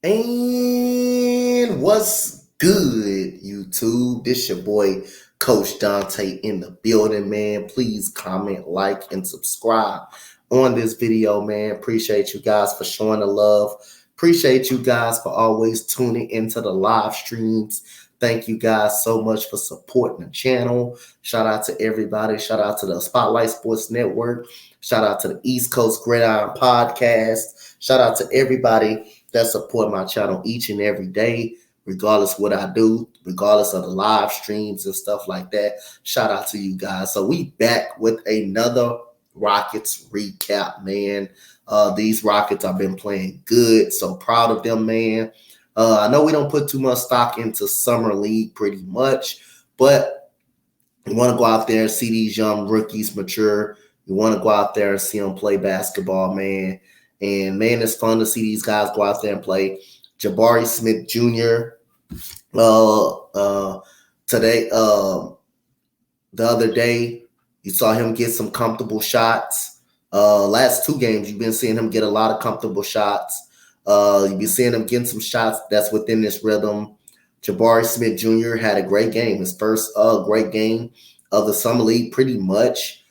And what's good, YouTube? This your boy, Coach Dante in the building, man. Please comment, like, and subscribe on this video, man. Appreciate you guys for showing the love. Appreciate you guys for always tuning into the live streams. Thank you guys so much for supporting the channel. Shout out to everybody. Shout out to the Spotlight Sports Network. Shout out to the East Coast Gridiron Podcast. Shout out to everybody that support my channel each and every day, regardless what I do, regardless of the live streams and stuff like that. Shout out to you guys. So we back with another Rockets recap, man. These Rockets have been playing good. So proud of them, man. I know we don't put too much stock into summer league pretty much, but you want to go out there and see these young rookies mature. You want to go out there and see them play basketball, man. And man, it's fun to see these guys go out there and play. Jabari Smith Jr. Today, the other day, you saw him get some comfortable shots. Last two games, you've been seeing him get a lot of comfortable shots. You've been seeing him getting some shots that's within this rhythm. Jabari Smith Jr. had a great game, his first great game of the summer league, pretty much.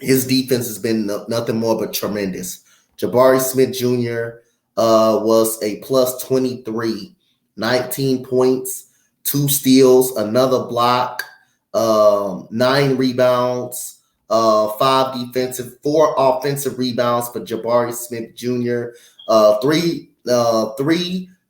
His defense has been nothing more but tremendous. Jabari Smith Jr. Was a plus 23, 19 points, 2 steals, another block, 9 rebounds, 4 offensive rebounds for Jabari Smith Jr. 3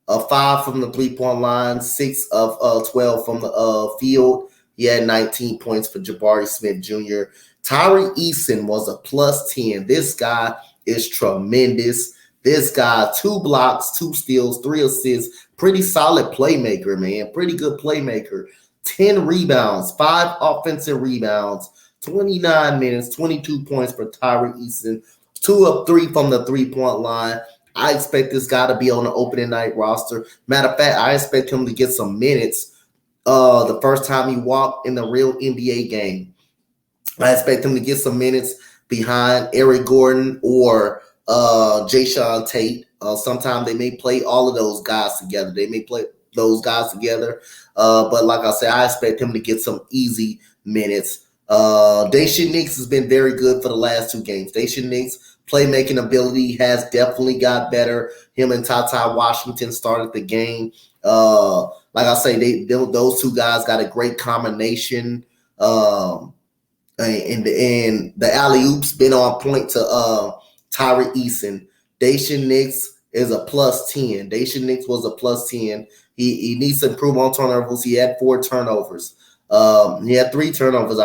of 5 from the 3-point line, 6 of 12 from the field. He had 19 points for Jabari Smith Jr. Tari Eason was a plus 10. This guy is tremendous. This guy, 2 blocks, 2 steals, 3 assists. Pretty solid playmaker, man. Pretty good playmaker. 10 rebounds, 5 offensive rebounds, 29 minutes, 22 points for Tari Eason. 2 of 3 from the 3-point line. I expect this guy to be on the opening night roster. Matter of fact, I expect him to get some minutes the first time he walked in the real NBA game. I expect him to get some minutes behind Eric Gordon or Jae'Sean Tate. Sometimes they may play all of those guys together. But like I said, I expect him to get some easy minutes. Daishen Nix has been very good for the last 2 games. Daishen Nix playmaking ability has definitely got better. Him and Ty Washington started the game. Like I say, those 2 guys got a great combination. And the alley-oop's been on point to Tari Eason. Daishen Nix is a plus 10. Daishen Nix was a plus 10. He needs to improve on turnovers. He had 4 turnovers. He had 3 turnovers,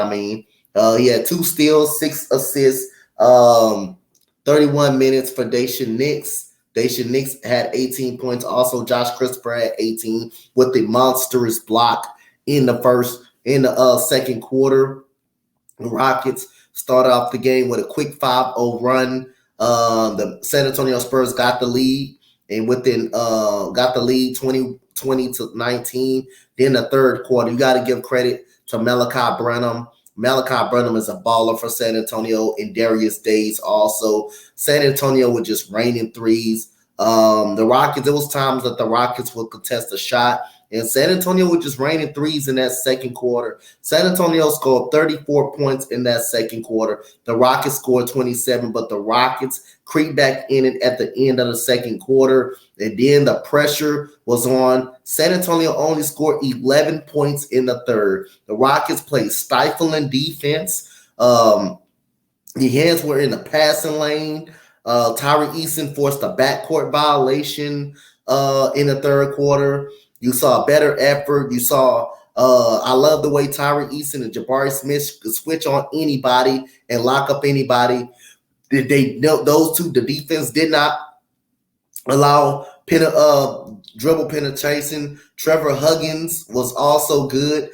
he had 2 steals, 6 assists, 31 minutes for Daishen Nix. Daishen Nix had 18 points. Also, Josh Christopher had 18 with the monstrous block in the second quarter. The Rockets started off the game with a quick 5-0 run. The San Antonio Spurs got the lead and got the lead 20 to 19. Then the third quarter, you got to give credit to Malachi Branham. Malachi Branham is a baller for San Antonio, and Darius Days also. San Antonio was just raining threes. The Rockets, there was times that the Rockets would contest a shot, and San Antonio was just raining threes in that second quarter. San Antonio scored 34 points in that second quarter. The Rockets scored 27, but the Rockets creeped back in it at the end of the second quarter. And then the pressure was on. San Antonio only scored 11 points in the third. The Rockets played stifling defense. The hands were in the passing lane. Tari Eason forced a backcourt violation in the third quarter. You saw a better effort. You saw I love the way Tari Eason and Jabari Smith could switch on anybody and lock up anybody. Those 2, the defense did not allow dribble penetration. Trevor Huggins was also good.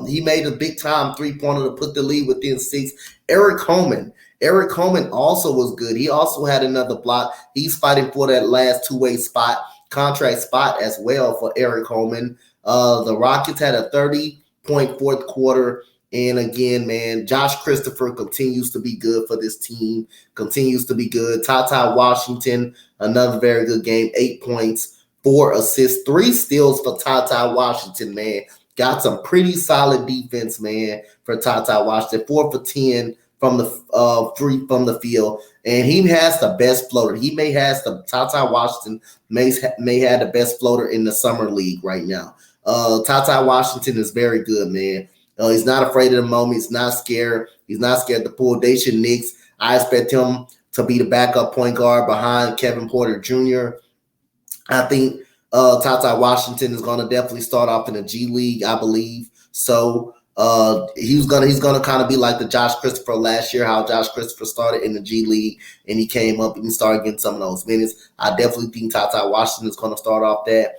He made a big-time 3-pointer to put the lead within 6. Eric Holman also was good. He also had another block. He's fighting for that last 2-way contract spot as well for Eric Holman. The Rockets had a 30-point fourth quarter, And again, man, Josh Christopher continues to be good for this team, continues to be good. Ty Washington, another very good game, 8 points, 4 assists, 3 steals for Ty Washington, man. Got some pretty solid defense, man, for Ty Washington. 4 for 10 from the 3 from the field, and he has the best floater. He may has the Ty Washington may have the best floater in the summer league right now. Ty Washington is very good, man. He's not afraid of the moment. He's not scared. He's not scared to pull. Daishen Nix, I expect him to be the backup point guard behind Kevin Porter Jr. I think Ty Washington is going to definitely start off in the G League, I believe. So he's gonna kind of be like the Josh Christopher last year, how Josh Christopher started in the G League and he came up and he started getting some of those minutes. I definitely think Ty Washington is going to start off that.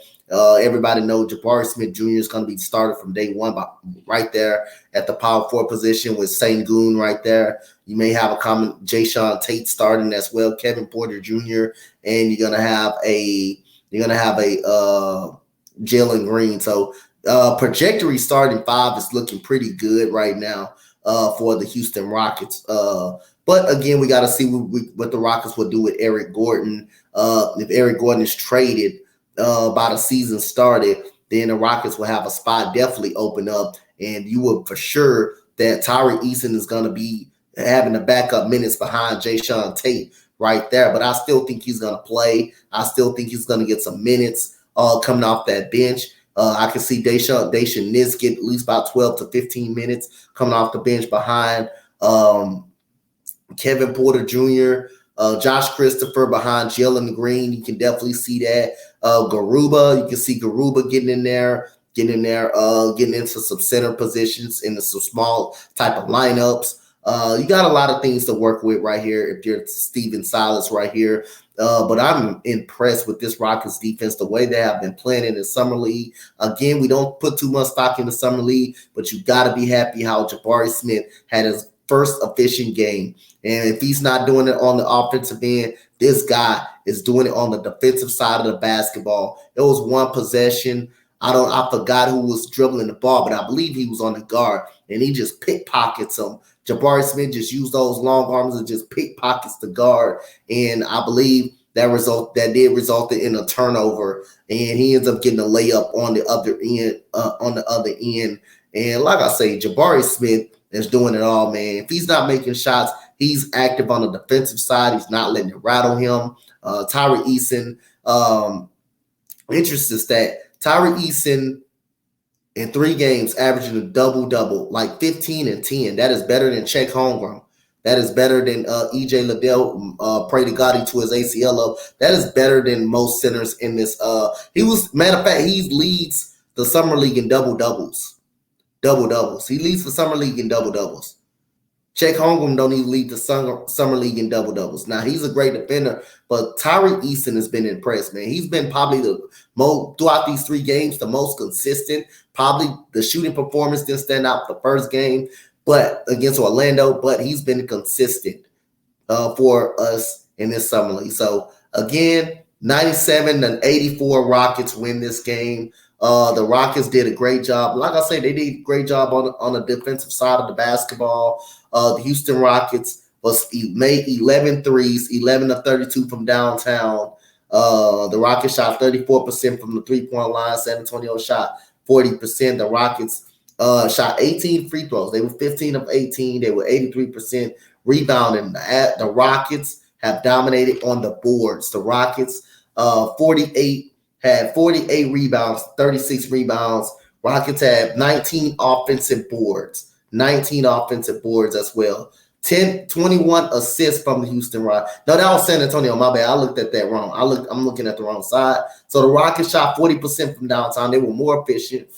Everybody knows Jabari Smith Jr. is going to be started from day one, right there at the power forward position with Sengun right there. You may have a common Jae'Sean Tate starting as well, Kevin Porter Jr., and you're gonna have a Jalen Green. So trajectory starting 5 is looking pretty good right now for the Houston Rockets. But again, we got to see what the Rockets will do with Eric Gordon. If Eric Gordon is traded by the season started, then the Rockets will have a spot definitely open up, and you will for sure that Tari Eason is going to be having the backup minutes behind Jae'Sean Tate right there. But I still think he's going to play. I still think he's going to get some minutes coming off that bench. I can see Daishen Nix get at least about 12 to 15 minutes coming off the bench behind Kevin Porter Jr., Josh Christopher behind Jalen Green. You can definitely see that. Garuba, you can see Garuba getting into some center positions into some small type of lineups. You got a lot of things to work with right here if you're Steven Silas right here. But I'm impressed with this Rockets defense, the way they have been playing in the summer league. Again, we don't put too much stock in the summer league, but you got to be happy how Jabari Smith had his first efficient game. And if he's not doing it on the offensive end, this guy is doing it on the defensive side of the basketball. It was one possession. I forgot who was dribbling the ball, but I believe he was on the guard, and he just pickpockets him. Jabari Smith just used those long arms and just pickpockets the guard, and I believe that did result in a turnover, and he ends up getting a layup on the other end. And like I say, Jabari Smith is doing it all, man. If he's not making shots, he's active on the defensive side. He's not letting it rattle him. Tari Eason, interesting stat. Tari Eason in 3 games averaging a double-double, like 15 and 10. That is better than Chet Holmgren. That is better than E.J. Liddell. Pray to God he tore his ACL up. That is better than most centers in this. Matter of fact, he leads the summer league in double-doubles. Double-doubles. He leads the summer league in double-doubles. Chet Holmgren don't even lead the summer league in double-doubles. Now, he's a great defender, but Tari Eason has been impressed, man. He's been probably throughout these 3 games, the most consistent. Probably the shooting performance didn't stand out the first game, but against Orlando, but he's been consistent for us in this summer league. So, again, 97-84 Rockets win this game. The Rockets did a great job. Like I say, they did a great job on the defensive side of the basketball. The Houston Rockets made 11 threes, 11 of 32 from downtown. The Rockets shot 34% from the three-point line. San Antonio shot 40%. The Rockets shot 18 free throws. They were 15 of 18. They were 83% rebounding. The Rockets have dominated on the boards. The Rockets had 48 rebounds, 36 rebounds. Rockets had 19 offensive boards. 19 offensive boards as well. 21 assists from the Houston Rockets. No, that was San Antonio. My bad. I looked at that wrong. I'm looking at the wrong side. So the Rockets shot 40% from downtown. They were more efficient.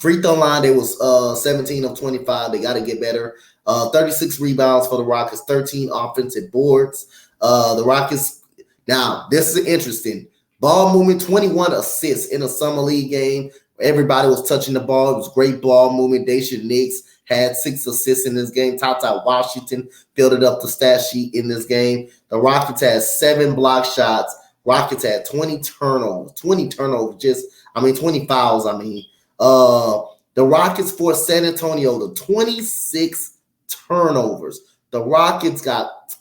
Free throw line, they was 17 of 25. They got to get better. 36 rebounds for the Rockets. 13 offensive boards. The Rockets. Now, this is interesting. Ball movement, 21 assists in a summer league game. Everybody was touching the ball. It was great ball movement. Daishen Nix had 6 assists in this game. Ty Washington filled it up the stat sheet in this game. The Rockets had 7 block shots. Rockets had 20 turnovers. 20 fouls, The Rockets forced San Antonio to 26 turnovers. The Rockets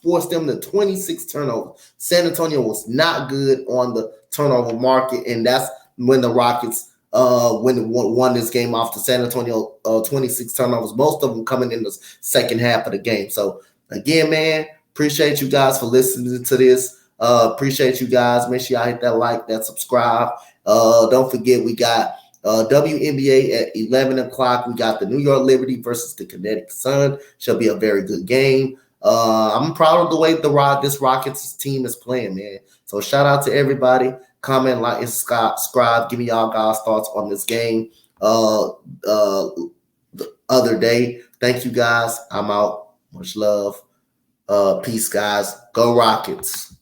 forced them to 26 turnovers. San Antonio was not good on the turnover market, and that's when the Rockets won this game off the San Antonio 26 turnovers. Most of them coming in the second half of the game. So again, man, appreciate you guys for listening to this. Appreciate you guys. Make sure y'all hit that like, that subscribe. Don't forget we got WNBA at 11 o'clock. We got the New York Liberty versus the Connecticut Sun. Shall be a very good game. I'm proud of the way this Rockets team is playing, man. So shout out to everybody. Comment, like, and subscribe. Give me y'all guys' thoughts on this game the other day. Thank you guys. I'm out. Much love. Peace, guys. Go Rockets.